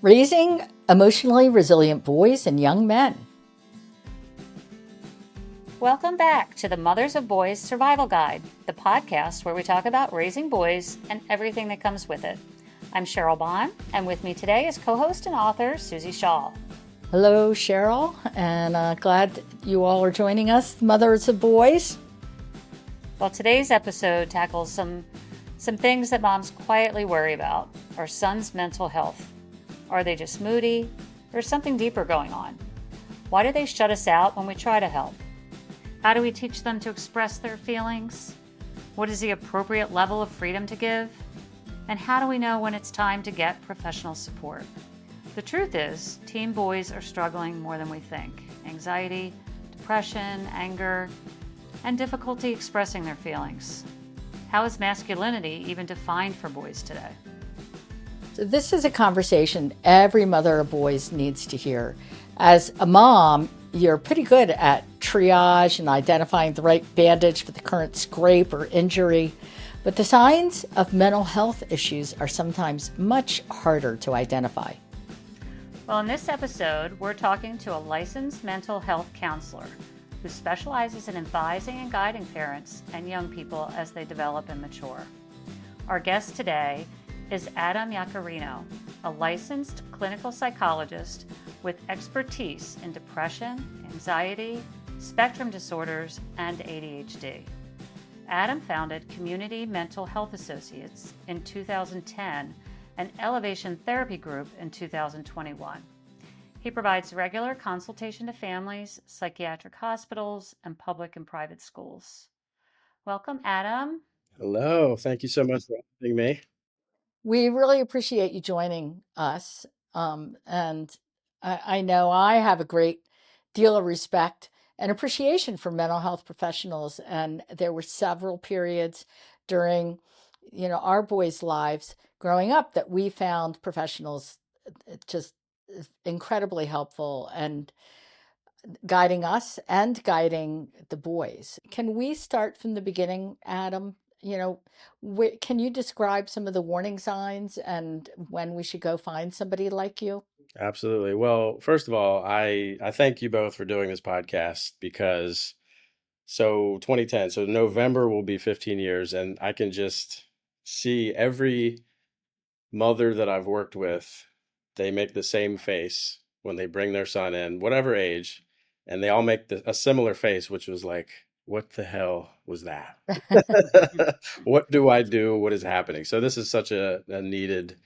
Raising emotionally resilient boys and young men. Welcome back to the Mothers of Boys Survival Guide, the podcast where we talk about raising boys and everything that comes with it. I'm Cheryl Bond, and with me today is co-host and author Susie Shaw. Hello, Cheryl, and glad you all are joining us, Mothers of Boys. Well, today's episode tackles some things that moms quietly worry about. Our son's mental health. Are they just moody? There's something deeper going on. Why do they shut us out when we try to help? How do we teach them to express their feelings? What is the appropriate level of freedom to give? And how do we know when it's time to get professional support? The truth is, teen boys are struggling more than we think. Anxiety, depression, anger, and difficulty expressing their feelings. How is masculinity even defined for boys today? So this is a conversation every mother of boys needs to hear. As a mom, you're pretty good at triage and identifying the right bandage for the current scrape or injury, but the signs of mental health issues are sometimes much harder to identify. Well, in this episode, we're talking to a licensed mental health counselor who specializes in advising and guiding parents and young people as they develop and mature. Our guest today is Adam Yaccarino, a licensed clinical psychologist with expertise in depression, anxiety, spectrum disorders, and ADHD. Adam founded Community Mental Health Associates in 2010 and Elevation Therapy Group in 2021. He provides regular consultation to families, psychiatric hospitals, and public and private schools. Welcome, Adam. Hello. Thank you so much for having me. We really appreciate you joining us. And I know I have a great deal of respect and appreciation for mental health professionals. And there were several periods during, our boys' lives growing up that we found professionals just incredibly helpful and guiding us and guiding the boys. Can we start from the beginning, Adam? Can you describe some of the warning signs and when we should go find somebody like you? Absolutely. Well, first of all, I thank you both for doing this podcast because 2010, so November will be 15 years, and I can just see every mother that I've worked with, they make the same face when they bring their son in, whatever age, and they all make a similar face, which was like, what the hell was that? What do I do? What is happening? So this is such a needed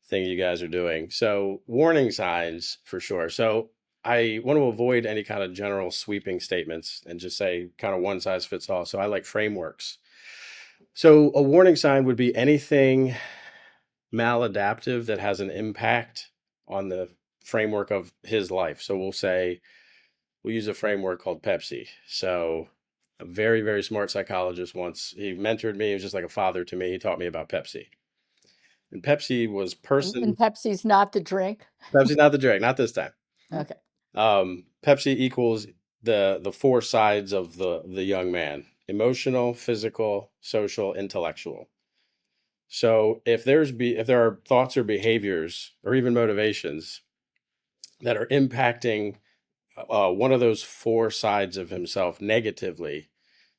thing you guys are doing. So warning signs for sure. So I want to avoid any kind of general sweeping statements and just say kind of one size fits all. So I like frameworks. So a warning sign would be anything maladaptive that has an impact on the framework of his life. So we'll use a framework called Pepsi. So a very, very smart psychologist once, he mentored me. He was just like a father to me. He taught me about Pepsi. And Pepsi was And Pepsi's not the drink. Pepsi, not the drink, not this time. Okay. Pepsi equals the four sides of the young man: emotional, physical, social, intellectual. So if there are thoughts or behaviors or even motivations that are impacting one of those four sides of himself negatively,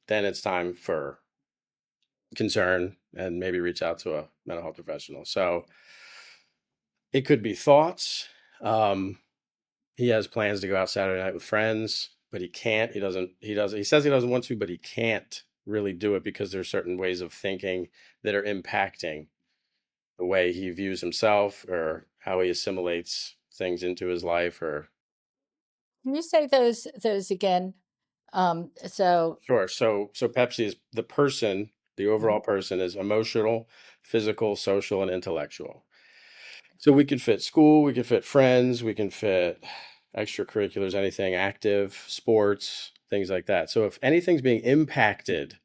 then it's time for concern and maybe reach out to a mental health professional. So it could be thoughts. He has plans to go out Saturday night with friends, but he can't. He says he doesn't want to, but he can't really do it because there's certain ways of thinking that are impacting the way he views himself or how he assimilates things into his life. Or Can you say those again? So sure. So Pepsi is the person, the overall person is emotional, physical, social, and intellectual. So we could fit school, we could fit friends, we can fit extracurriculars, anything active, sports, things like that. So if anything's being impacted,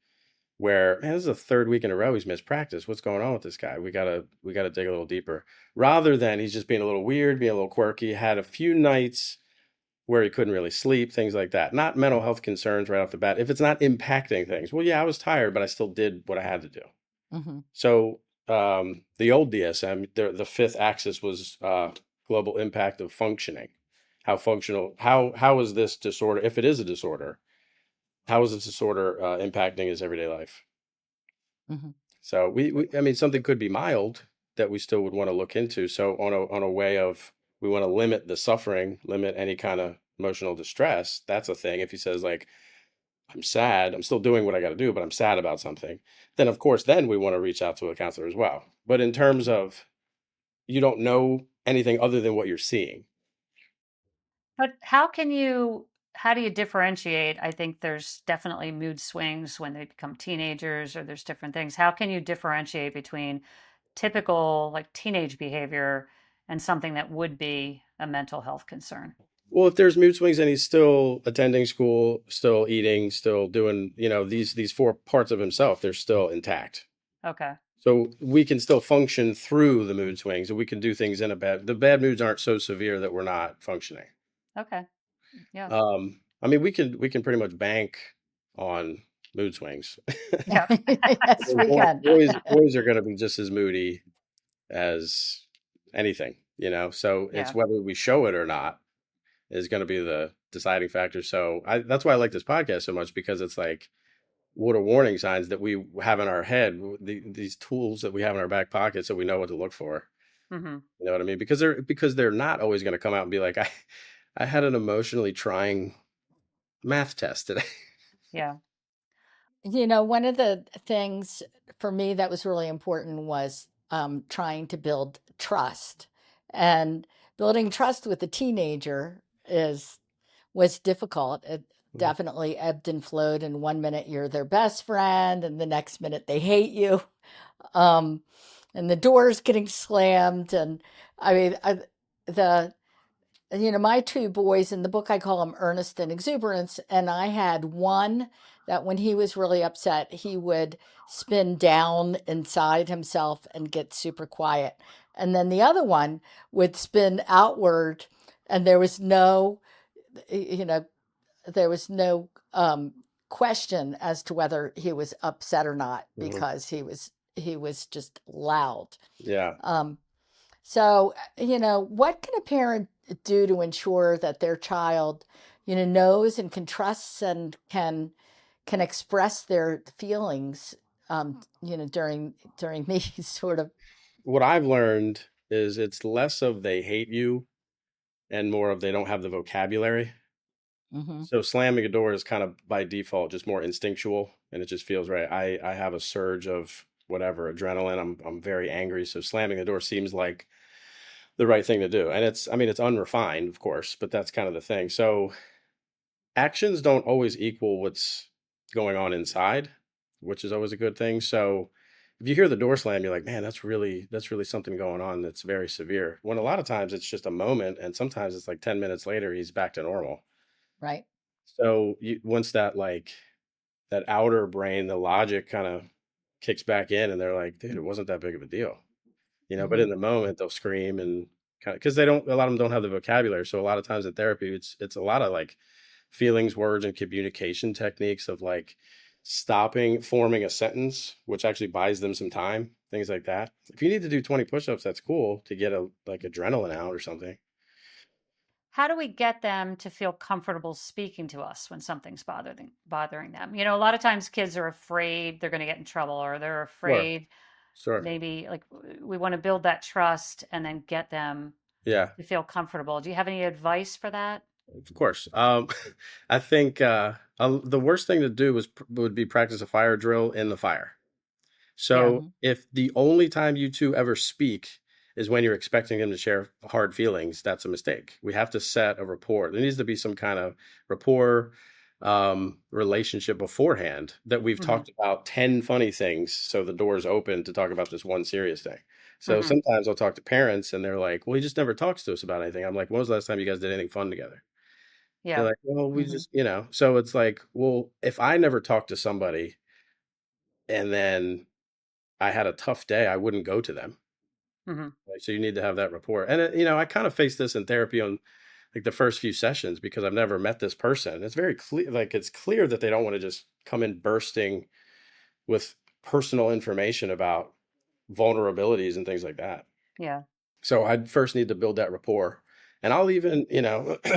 where man, this is the third week in a row he's missed practice. What's going on with this guy? We gotta dig a little deeper. Rather than he's just being a little weird, being a little quirky, had a few nights where he couldn't really sleep, things like that. Not mental health concerns right off the bat. If it's not impacting things, well, yeah, I was tired, but I still did what I had to do. mhm. So the old DSM, the fifth axis was global impact of functioning. How functional, how is this disorder, if it is a disorder, how is this disorder impacting his everyday life? Mhm. So I mean, something could be mild that we still would want to look into. So on a way of, we want to limit the suffering, limit any kind of emotional distress. That's a thing. If he says like, I'm sad, I'm still doing what I got to do, but I'm sad about something, then of course, then we want to reach out to a counselor as well. But in terms of, you don't know anything other than what you're seeing. But how do you differentiate? I think there's definitely mood swings when they become teenagers, or there's different things. How can you differentiate between typical like teenage behavior and something that would be a mental health concern? Well, if there's mood swings and he's still attending school, still eating, still doing, these four parts of himself, they're still intact. Okay. So we can still function through the mood swings, and we can do things in the bad moods aren't so severe that we're not functioning. Okay. Yeah. I mean, we can pretty much bank on mood swings. Yeah. I Yes, mean, we can. boys are going to be just as moody as anything, so it's Yeah. whether we show it or not is going to be the deciding factor. So that's why I like this podcast so much, because it's like, what are warning signs that we have in our head, these tools that we have in our back pocket, so we know what to look for. Hmm. You know what I mean? Because they're not always going to come out and be like, I had an emotionally trying math test today. Yeah. One of the things for me that was really important was trying to build trust. And building trust with a teenager is was difficult. It Mhm. definitely ebbed and flowed. And one minute you're their best friend, and the next minute they hate you. Um, and the door's getting slammed. And I mean, the my two boys in the book, I call them Ernest and Exuberance. And I had one that when he was really upset, he would spin down inside himself and get super quiet. And then the other one would spin outward, and you know, there was no question as to whether he was upset or not Mhm. because he was just loud. Yeah. Um, so, what can a parent do to ensure that their child, knows and can trust and can express their feelings, during these sort of. What I've learned is it's less of they hate you and more of they don't have the vocabulary. Hmm. So slamming a door is kind of by default just more instinctual, and it just feels right. I have a surge of whatever adrenaline. I'm very angry, so slamming the door seems like the right thing to do. And I mean, it's unrefined, of course, but that's kind of the thing. So actions don't always equal what's going on inside, which is always a good thing. So if you hear the door slam, you're like, man, that's really something going on that's very severe. When a lot of times it's just a moment, and sometimes it's like 10 minutes later he's back to normal. Right. So once that outer brain, the logic kind of kicks back in, and they're like, dude, it wasn't that big of a deal. But Hmm. in the moment they'll scream and kind of, because a lot of them don't have the vocabulary. So a lot of times in therapy, it's a lot of like feelings, words, and communication techniques of like stopping, forming a sentence, which actually buys them some time, things like that. If you need to do 20 push-ups, that's cool to get like adrenaline out or something. How do we get them to feel comfortable speaking to us when something's bothering them? A lot of times kids are afraid they're going to get in trouble, or they're Sure. afraid Sure. maybe like we want to build that trust and then get them Yeah, to feel comfortable. Do you have any advice for that? of course. I think the worst thing to do would be practice a fire drill in the fire. Yeah. So if the only time you two ever speak is when you're expecting them to share hard feelings, that's a mistake. We have to set a rapport. There needs to be some kind of rapport, relationship beforehand, that we've Hmm. talked about 10 funny things. So the door's open to talk about this one serious thing. So Hmm. sometimes I'll talk to parents and they're like, well, he just never talks to us about anything. I'm like, when was the last time you guys did anything fun together? They're Yeah. like, well, we Hmm. just, so it's like, well, if I never talked to somebody and then I had a tough day, I wouldn't go to them. Hmm. Like, so you need to have that rapport. And I kind of face this in therapy on like the first few sessions, because I've never met this person. It's very clear, like it's clear that they don't want to just come in bursting with personal information about vulnerabilities and things like that. Yeah. So I first need to build that rapport. And I'll even,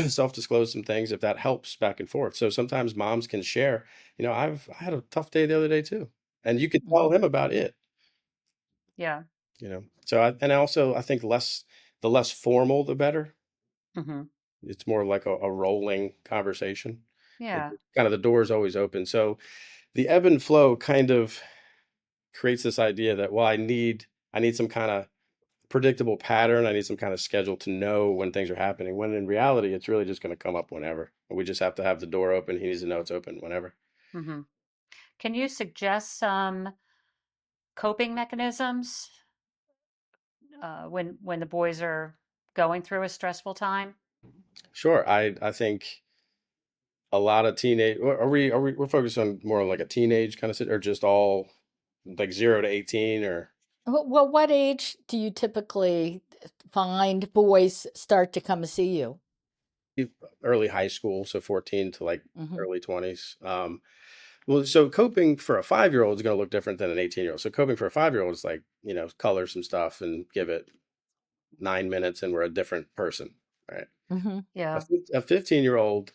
self-disclose some things if that helps back and forth. So sometimes moms can share, I had a tough day the other day too. And you can tell Hmm. him about it, Yeah. So I think the less formal, the better. Hmm. It's more like a rolling conversation. It Yeah. kind of the door is always open. So the ebb and flow kind of creates this idea that, well, I need some kind of predictable pattern. I need some kind of schedule to know when things are happening. When in reality, it's really just going to come up whenever. We just have to have the door open. He needs to know it's open whenever. Hmm. Can you suggest some coping mechanisms when the boys are going through a stressful time? Sure. I think a lot of teenage, we're focused on more on like a teenage kind of or just all like 0 to 18 or Well, what age do you typically find boys start to come see you? early high school. So 14 to like Hmm. early 20s. Well, so coping for a 5-year-old is going to look different than an 18-year-old. So coping for a 5-year-old is like, color some stuff and give it 9 minutes and we're a different person, right? Hmm. Yeah. A 15-year-old,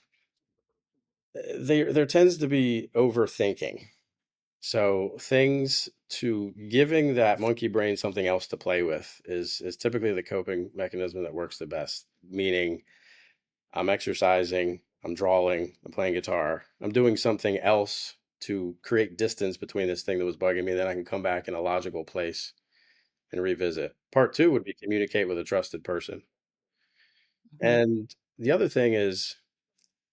there tends to be overthinking. So things to giving that monkey brain something else to play with is typically the coping mechanism that works the best. Meaning, I'm exercising, I'm drawing, I'm playing guitar, I'm doing something else to create distance between this thing that was bugging me. Then I can come back in a logical place and revisit. Part two would be communicate with a trusted person. Hmm. And the other thing is,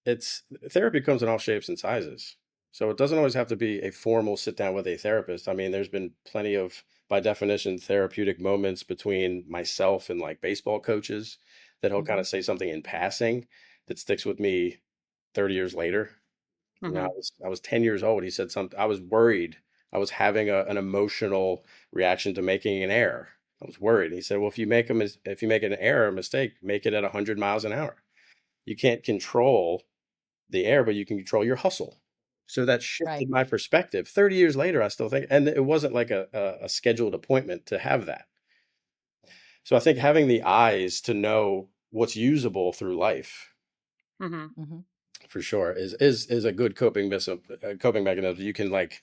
it's therapy comes in all shapes and sizes. So it doesn't always have to be a formal sit down with a therapist. I mean, there's been plenty of, by definition, therapeutic moments between myself and like baseball coaches that he'll kind Hmm. of say something in passing that sticks with me 30 years later. Hmm. I was 10 years old. He said something. I was worried. I was having an emotional reaction to making an error. I was worried. He said, "Well, if you make an error, a mistake, make it at 100 miles an hour. You can't control the air, but you can control your hustle." So that shifted Right. my perspective. 30 years later, I still think, and it wasn't like a scheduled appointment to have that. So I think having the eyes to know what's usable through life Hmm. Hmm. for sure is a good coping mechanism. You can like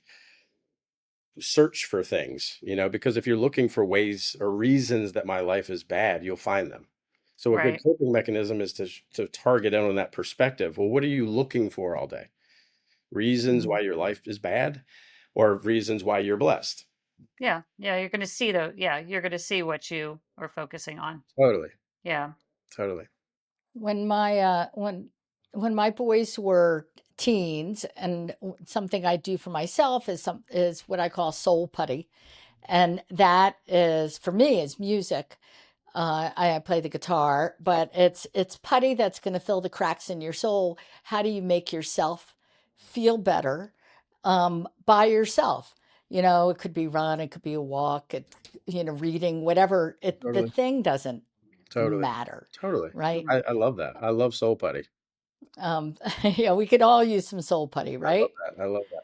search for things, because if you're looking for ways or reasons that my life is bad, you'll find them. So a good Right. coping mechanism is to target in on that perspective. Well, what are you looking for all day? Reasons Hmm. why your life is bad or reasons why you're blessed? Yeah. Yeah. You're going to see you're going to see what you are focusing on. Totally. Yeah. Totally. When my when my boys were teens, and something I do for myself is what I call soul putty, and that is for me is music. I play the guitar, but it's putty that's going to fill the cracks in your soul. How do you make yourself feel better by yourself? It could be run, it could be a walk, reading, whatever. The Totally. thing doesn't Totally. matter, Totally. right? Mhm. I love that. I love soul putty. We could all use some soul putty, I love right? that. I love that.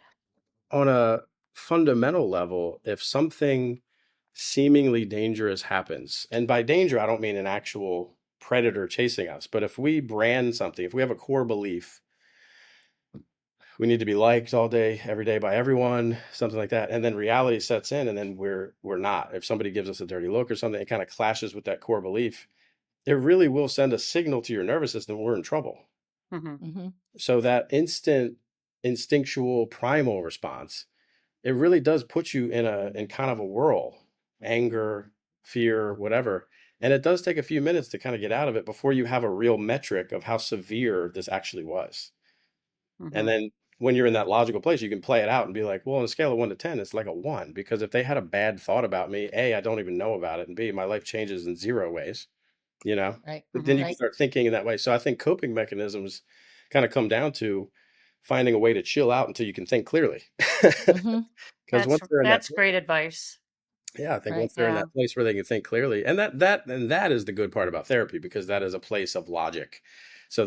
On a fundamental level, if something seemingly dangerous happens, and by danger, I don't mean an actual predator chasing us, but if we brand something, if we have a core belief, we need to be liked all day, every day by everyone, something like that, and then reality sets in, and then we're not. If somebody gives us a dirty look or something, it kind of clashes with that core belief. It really will send a signal to your nervous system we're in trouble. Mhm. Hmm. So that instant instinctual primal response, it really does put you in kind of a whirl, anger, fear, whatever. And it does take a few minutes to kind of get out of it before you have a real metric of how severe this actually was. And Mhm. then when you're in that logical place, you can play it out and be like, well, on a scale of 1 to 10, it's like a one. Because if they had a bad thought about me, A, I don't even know about it. And B, my life changes in zero ways, you know? Right, But then Mhm. you can right. start thinking in that way. So I think coping mechanisms kind of come down to finding a way to chill out until you can think clearly. Hmm. Because once they're in that That's great advice. yeah, I think Right. once they're in Yeah. that place where they can think clearly, and that is the good part about therapy because that is a place of logic. So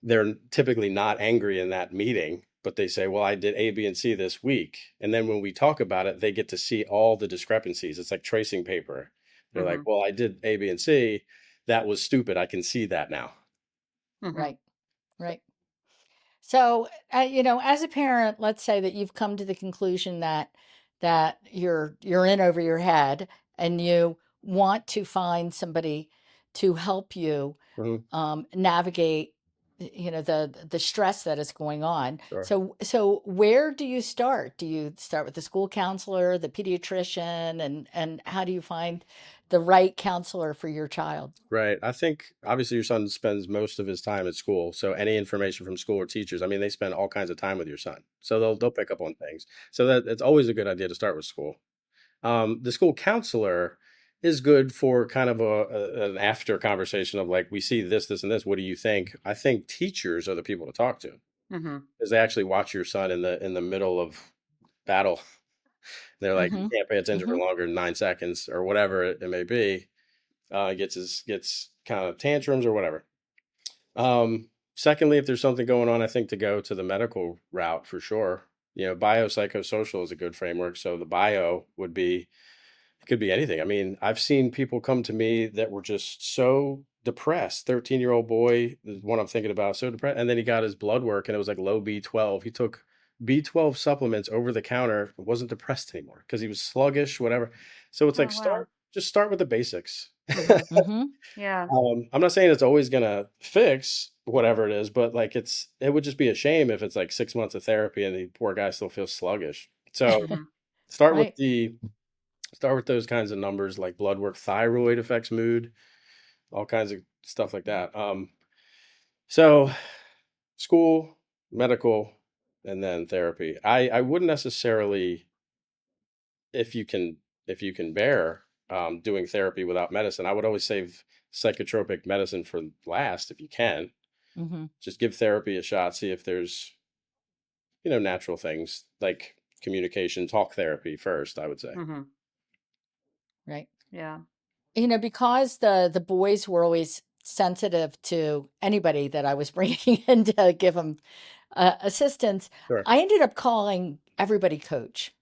they're typically not angry in that meeting, but they say, "Well, I did A, B, and C this week." And then when we talk about it, they get to see all the discrepancies. It's like tracing paper. They're like, Mm-hmm. well, I did A, B, and C. That was stupid. I can see that now. Mm-hmm. Right. Right. So, as a parent, let's say that you've come to the conclusion that you're in over your head and you want to find somebody to help you Mhm. navigate, the stress that is going on. Sure. So where do you start? Do you start with the school counselor, the pediatrician, and how do you find the right counselor for your child? Right. I think obviously your son spends most of his time at school. So any information from school or teachers, I mean, they spend all kinds of time with your son. So they'll pick up on things. So that it's always a good idea to start with school. The school counselor is good for kind of an after conversation of like, we see this, this, and this. What do you think? I think teachers are the people to talk to Mm-hmm. because they actually watch your son in the middle of battle. They're like, you Mm-hmm. can't pay attention for Mm-hmm. longer than 9 seconds or whatever it may be. Gets kind of tantrums or whatever. Secondly, if there's something going on, I think to go to the medical route for sure. Biopsychosocial is a good framework. So the bio would be, it could be anything. I mean, I've seen people come to me that were just so depressed. 13-year-old boy, the one I'm thinking about, so depressed. And then he got his blood work and it was like low B12. He took B12 supplements over the counter, wasn't depressed anymore because he was sluggish, whatever. So it's like Oh, wow. just start with the basics. Mm-hmm. Mm-hmm. Yeah. I'm not saying it's always gonna fix whatever it is, but like it would just be a shame if it's like 6 months of therapy and the poor guy still feels sluggish. So Mm-hmm. start with Right. the start with those kinds of numbers like blood work, thyroid affects mood, all kinds of stuff like that. So school, medical, and then therapy. I wouldn't necessarily if you can if you can bear doing therapy without medicine. I would always save psychotropic medicine for last if you can. Mm-hmm. Just give therapy a shot, see if there's, natural things like communication, talk therapy first, I would say. Mm-hmm. Right. Yeah. Because the boys were always sensitive to anybody that I was bringing in to give them assistance, Sure. I ended up calling everybody coach.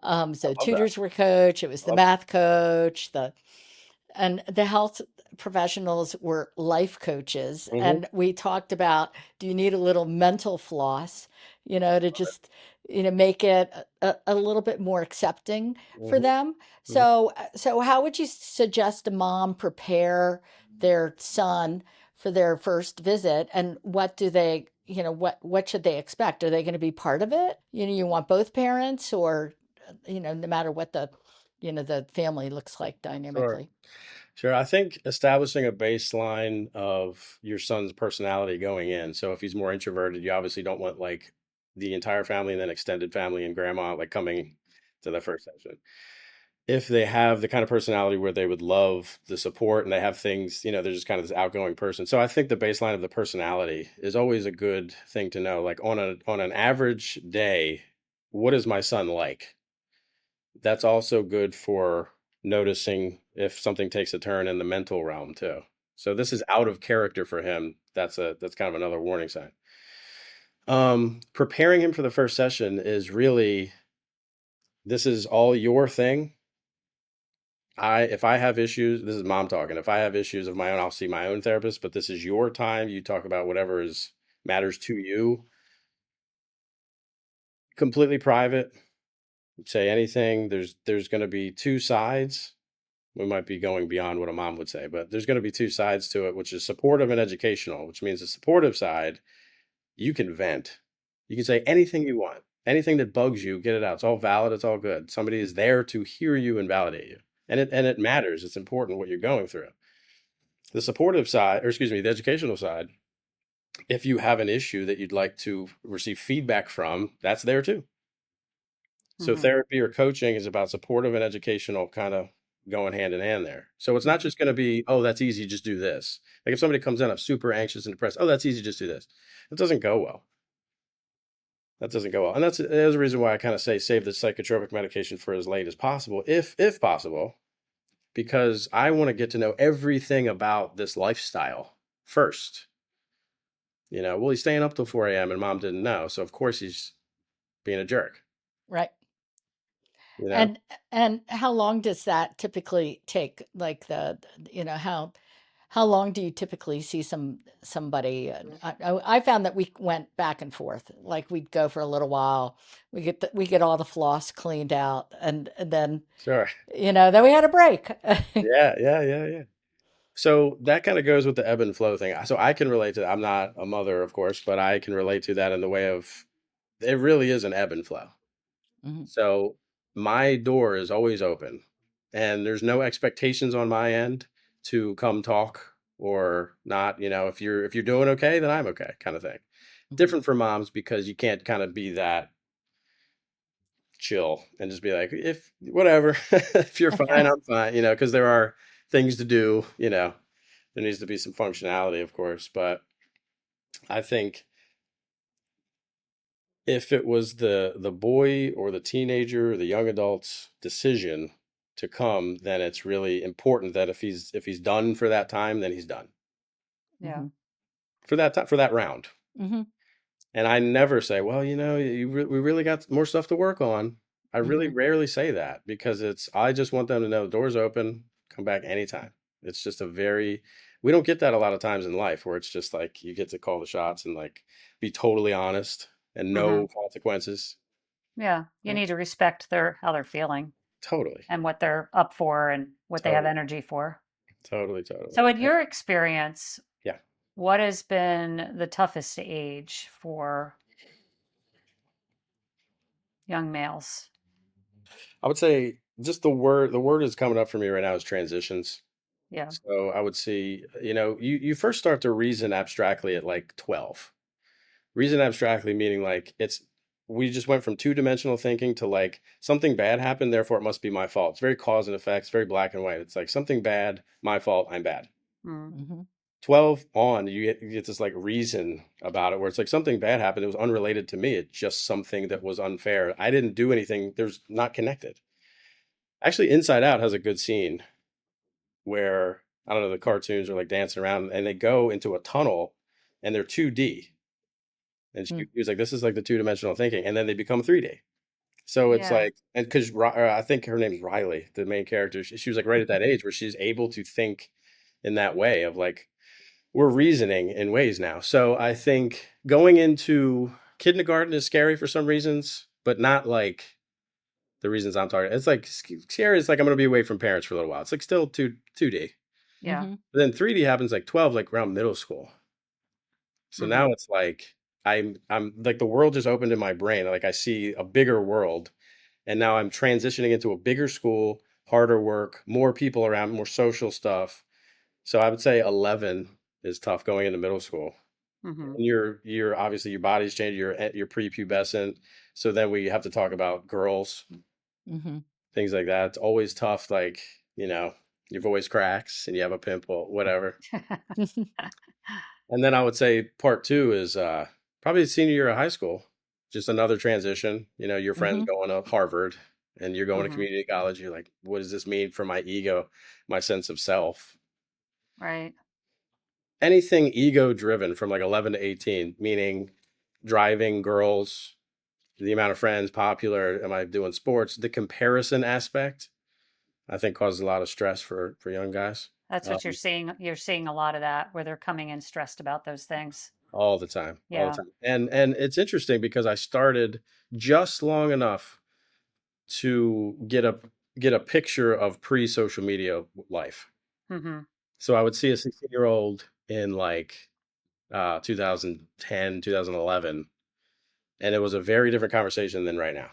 I So love that. tutors were coach, it was I the love that. math coach, the health professionals were life coaches. Hmm. And we talked about, do you need a little mental floss, to just, make it a little bit more accepting for Hmm. them. So how would you suggest a mom prepare their son for their first visit? And what do they, what should they expect? Are they going to be part of it? You want both parents or, no matter what the family looks like Sure. dynamically. Sure. I think establishing a baseline of your son's personality going in. So if he's more introverted, you obviously don't want like the entire family and then extended family and grandma like coming to the first session. If they have the kind of personality where they would love the support and they have things, they're just kind of this outgoing person. So I think the baseline of the personality is always a good thing to know. Like on an average day, what is my son like? That's also good for noticing if something takes a turn in the mental realm too. So this is out of character for him. That's kind of another warning sign. Preparing him for the first session is really, this is all your thing. If I have issues, this is mom talking. If I have issues of my own, I'll see my own therapist, but this is your time. You talk about whatever is matters to you. Completely private. Say anything. There's going to be two sides. We might be going beyond what a mom would say, but there's going to be two sides to it, which is supportive and educational, which means the supportive side, you can vent. You can say anything you want, anything that bugs you, get it out. It's all valid. It's all good. Somebody is there to hear you and validate you. And it matters. It's important what you're going through. The supportive side, or excuse me, the educational side, if you have an issue that you'd like to receive feedback from, that's there too. So Mm-hmm. therapy or coaching is about supportive and educational kind of going hand in hand there. So it's not just going to be, oh, that's easy, just do this. Like if somebody comes in, I'm super anxious and depressed, oh, that's easy, just do this. It doesn't go well. That doesn't go well. And there's a reason why I kind of say save the psychotropic medication for as late as possible, if possible, because I want to get to know everything about this lifestyle first. Well, he's staying up till 4 a.m. and mom didn't know. So of course he's being a jerk. Right. you know? And how long does that typically take? Like how long do you typically see somebody? I found that we went back and forth. Like we'd go for a little while, we get all the floss cleaned out, and then Sure. then we had a break. Yeah, yeah, yeah, yeah. So that kind of goes with the ebb and flow thing. So I can relate to that. I'm not a mother, of course, but I can relate to that in the way of it really is an ebb and flow. Mhm, So my door is always open and there's no expectations on my end to come talk or not. If you're doing okay, then I'm okay, kind of thing. mhm. Different for moms because you can't kind of be that chill and just be like, if whatever, if you're fine, I'm fine, because there are things to do, there needs to be some functionality, of course. But I think if it was the boy or the teenager or the young adult's decision to come, then it's really important that if he's done for that time, then he's done Yeah. Mhm, for that time, for that round. mhm, And I never say, well, we really got more stuff to work on. I really mhm. rarely say that because I just want them to know the door's open, come back anytime. It's just we don't get that a lot of times in life where it's just like you get to call the shots and like be totally honest and Hmm. no consequences. Yeah. You Right. need to respect how they're feeling Totally. and what they're up for and what they have Totally. energy for. Totally. Totally. So, in your experience, Yeah. what has been the toughest age for young males? I would say just the word is coming up for me right now is transitions. Yeah. So I would see, you first start to reason abstractly at like 12. Reason abstractly meaning like we just went from two-dimensional thinking to like something bad happened, therefore it must be my fault. It's very cause and effect. It's very black and white. It's like something bad, my fault, I'm bad. Mm. Mhm, 12 on, you get this like reason about it where it's like something bad happened. It was unrelated to me. It's just something that was unfair. I didn't do anything. There's not connected. Actually, Inside Out has a good scene where I don't know, the cartoons are like dancing around and they go into a tunnel and they're 2D. And mm, he was like, this is like the two-dimensional thinking. And then they become 3D. So it's Yeah. like, and because I think her name's Riley, the main character, she was like right at that age where she's able to think in that way of like, we're reasoning in ways now. So I think going into kindergarten is scary for some reasons, but not like the reasons I'm talking. It's like scary. It's like I'm going to be away from parents for a little while. It's like still 2D. Yeah. mhm, But then 3D happens like 12, like around middle school. So Hmm. now it's like I'm like the world just opened in my brain. Like I see a bigger world, and now I'm transitioning into a bigger school, harder work, more people around, more social stuff. So I would say 11 is tough going into middle school. Hmm. And you're obviously your body's changed. You're prepubescent. So then we have to talk about girls, mhm. things like that. It's always tough. Like your voice cracks and you have a pimple, whatever. And then I would say part two is probably the senior year of high school. Just another transition. Your friend's Mhm, going to Harvard and you're going to Hmm. community college. You're like, what does this mean for my ego, my sense of self? Right. Anything ego driven from like 11 to 18, meaning driving, girls, the amount of friends, popular, am I doing sports? The comparison aspect, I think, causes a lot of stress for young guys. That's what you're Um, seeing. You're seeing a lot of that where they're coming in stressed about those things. all the time, all the Yeah. time. And it's interesting because I started just long enough to get a picture of pre-social media life. Hmm. So I would see a 16-year-old in like 2010, 2011, and it was a very different conversation than right now.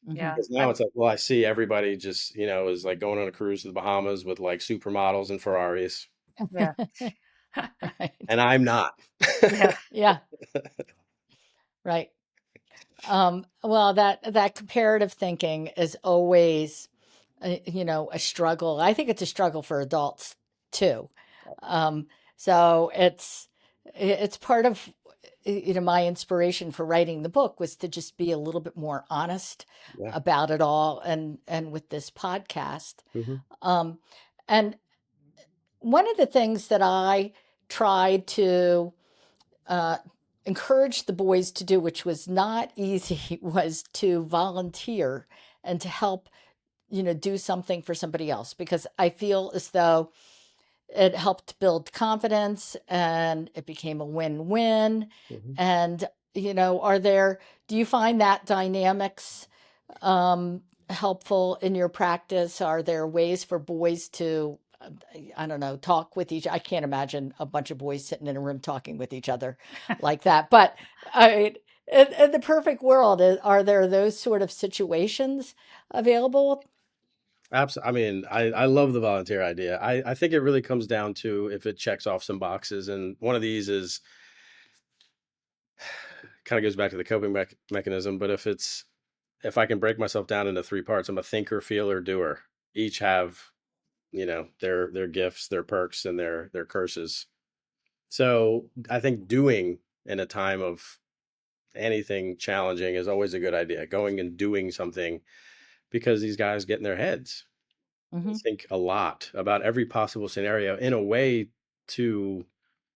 mhm. Yeah. Because now it's like, well, I see everybody just, is like going on a cruise to the Bahamas with like supermodels and Ferraris, Yeah. Right. and I'm not. Yeah. Yeah, right. Well, that comparative thinking is always, a struggle. I think it's a struggle for adults too. Um, so it's part of my inspiration for writing the book was to just be a little bit more honest Yeah. about it all, and with this podcast. Mhm. Um, and one of the things that I tried to uh, encourage the boys to do, which was not easy, was to volunteer and to help, do something for somebody else, because I feel as though it helped build confidence and it became a win-win. Mhm. And, do you find that dynamics helpful in your practice? Are there ways for boys to, I don't know, talk with each? I can't imagine a bunch of boys sitting in a room talking with each other like that. But I, in the perfect world, are there those sort of situations available? I mean, I love the volunteer idea. I think it really comes down to if it checks off some boxes. And one of these is kind of goes back to the coping mechanism. But if I can break myself down into three parts, I'm a thinker, feeler, doer. Each have, their gifts, their perks, and their curses. So I think doing in a time of anything challenging is always a good idea. Going and doing something, because these guys get in their heads. They Hmm. think a lot about every possible scenario in a way to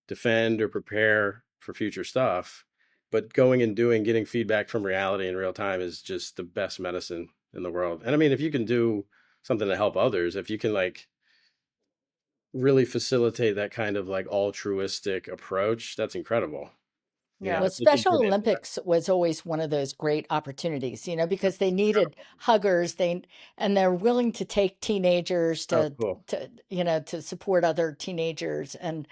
defend or prepare for future stuff. But going and doing, getting feedback from reality in real time is just the best medicine in the world. And I mean, if you can do something to help others, if you can like really facilitate that kind of like altruistic approach, that's incredible. Yeah. Well, You can Special turn it into that. Olympics was always one of those great opportunities, because they needed huggers. And they're willing to take teenagers Oh, to cool. to support other teenagers. And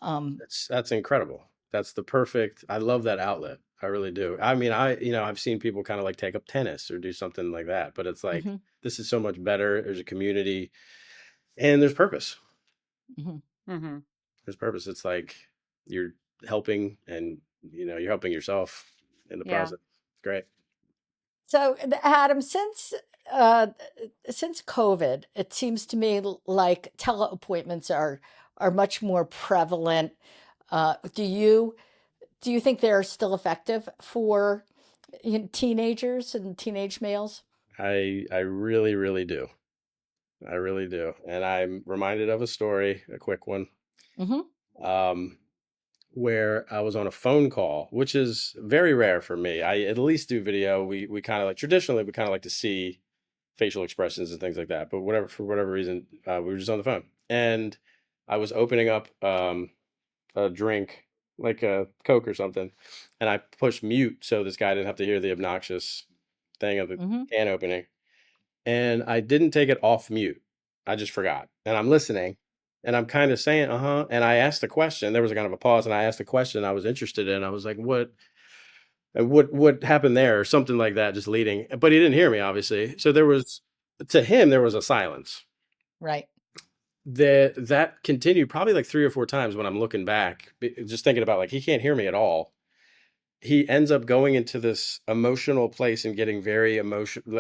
um, That's incredible. That's the perfect. I love that outlet. I really do. I mean, I've seen people kind of like take up tennis or do something like that, but it's like mhm, this is so much better. There's a community and there's purpose. mhm. Mm-hmm. There's purpose. It's like you're helping and you're helping yourself in the Yeah. process. It's great. So, Adam, uh, since COVID, it seems to me like teleappointments are much more prevalent. Do you think they're still effective for teenagers and teenage males? I really, really do. I really do. And I'm reminded of a story, a quick one. Hmm. Um, where I was on a phone call, which is very rare for me. I at least do video. We kind of like traditionally we kind of like to see facial expressions and things like that. But whatever for whatever reason, we were just on the phone, and I was opening up a drink like a Coke or something, and I pushed mute so this guy didn't have to hear the obnoxious thing of the Hmm. can opening, and I didn't take it off mute. I just forgot. And I'm listening and I'm kind of saying, uh-huh. And I asked the question. There was a kind of a pause and I asked the question I was interested in. I was like, what happened there? Or something like that, just leading. But he didn't hear me, obviously. So there was to him, there was a silence. Right. That continued probably like three or four times when I'm looking back, just thinking about like he can't hear me at all. He ends up going into this emotional place and getting very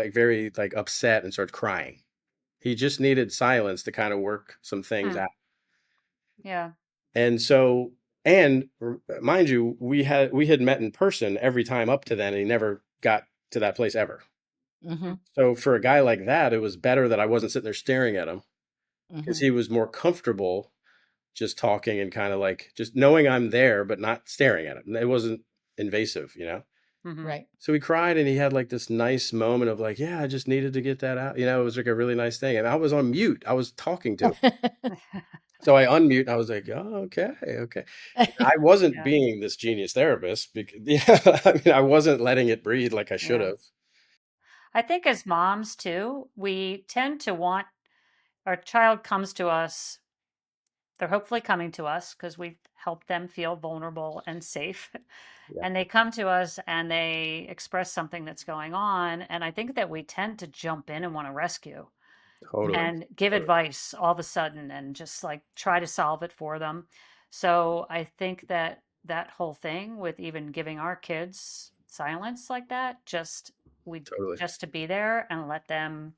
very like upset and starts crying. He just needed silence to kind of work some things Hmm. out. Yeah. And so, and mind you, we had met in person every time up to then, and he never got to that place ever. Hmm. So for a guy like that, it was better that I wasn't sitting there staring at him because Hmm. he was more comfortable just talking and kind of like just knowing I'm there, but not staring at him. It wasn't invasive. Mm-hmm. Right. So he cried and he had like this nice moment of like, yeah, I just needed to get that out. It was like a really nice thing. And I was on mute. I was talking to him. So I unmute and I was like, oh, okay, okay. I wasn't Yeah. being this genius therapist because I wasn't letting it breathe like I should Yeah. have. Yeah. I think as moms too, we tend to want our child comes to us. They're hopefully coming to us because we've helped them feel vulnerable and safe. Yeah, And they come to us and they express something that's going on. And I think that we tend to jump in and want to rescue totally. and give Totally. advice all of a sudden and just like try to solve it for them. So I think that that whole thing with even giving our kids silence like that, Totally. just to be there and let them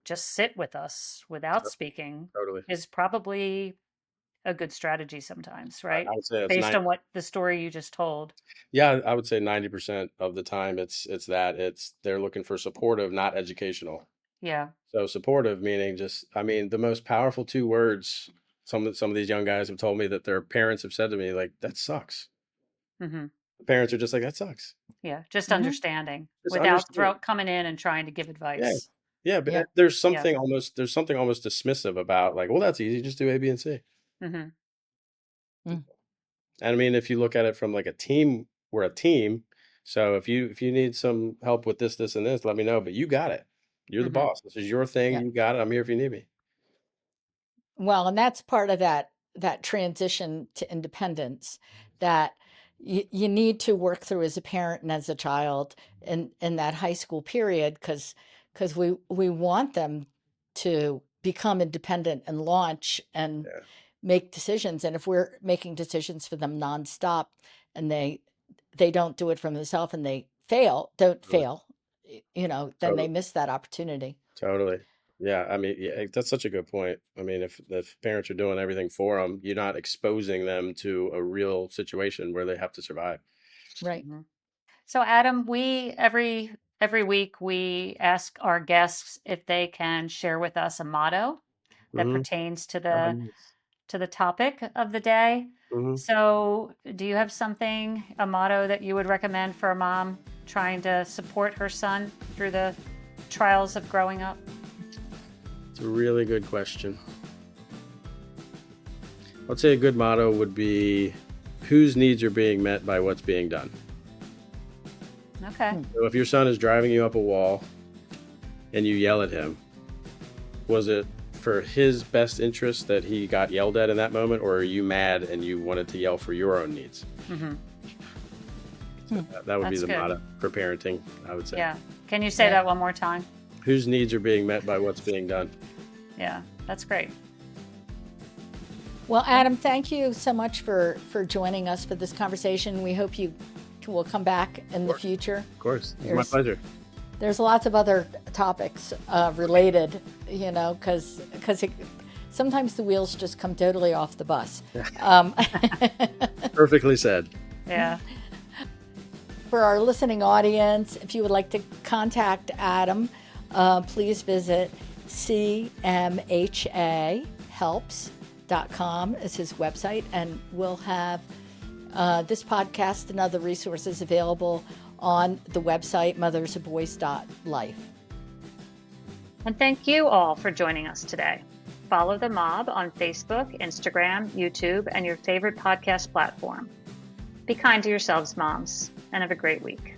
just sit with us without speaking Totally. is probably a good strategy sometimes, I right? would say it's Based nine. on what the story you just told. Yeah, I would say 90% of the time it's that it's they're looking for supportive, not educational. Yeah. So supportive meaning just, I mean, the most powerful two words some of these young guys have told me that their parents have said to me, like, that sucks. Hmm. parents are just like, that sucks. Yeah, just Mhm. understanding Just without understand. coming in and trying to give Yeah. advice. Yeah, but Yeah. there's Yeah. something almost dismissive about like, well, that's easy, just do A, B, and C. hmm Mm. And I mean, if you look at it from like a team, we're a team. So if you need some help with this, and this, let me know. But you got it. You're the hmm boss. This is your thing. Yeah. You got it. I'm here if you need me. Well, and that's part of that transition to independence that you need to work through as a parent and as a child in that high school period because we want them to become independent and launch and Yeah, make decisions. And if we're making decisions for them nonstop and they don't do it for themselves and they don't totally. fail, then they Totally. miss that opportunity. Totally. Yeah, I mean, yeah, that's such a good point. I mean, if parents are doing everything for them, you're not exposing them to a real situation where they have to survive. Right. hmm So, Adam, we every week we ask our guests if they can share with us a motto that Hmm. pertains to Oh, the nice. topic of the day. Hmm. So, do you have something, a motto that you would recommend for a mom trying to support her son through the trials of growing up? It's a really good question. I'd say a good motto would be, whose needs are being met by what's being done. Okay. So if your son is driving you up a wall and you yell at him, was it for his best interest that he got yelled at in that moment, or are you mad and you wanted to yell for your own needs? hmm That would be That's the good. motto for parenting, I would say. Yeah. Can you say Yeah. that one more time? Whose needs are being met by what's being done? Yeah, that's great. Well, Adam, thank you so much for joining us for this conversation. We hope you will come back in the future. Of course. It's my There's- pleasure. There's lots of other topics related, because sometimes the wheels just come totally off the bus. Um, Perfectly said. Yeah. for our listening audience, if you would like to contact Adam, please visit cmhahelps.com is his website, and we'll have this podcast and other resources available on the website mothersofboys.life. And thank you all for joining us today. Follow The Mob on Facebook, Instagram, YouTube, and your favorite podcast platform. Be kind to yourselves, moms, and have a great week.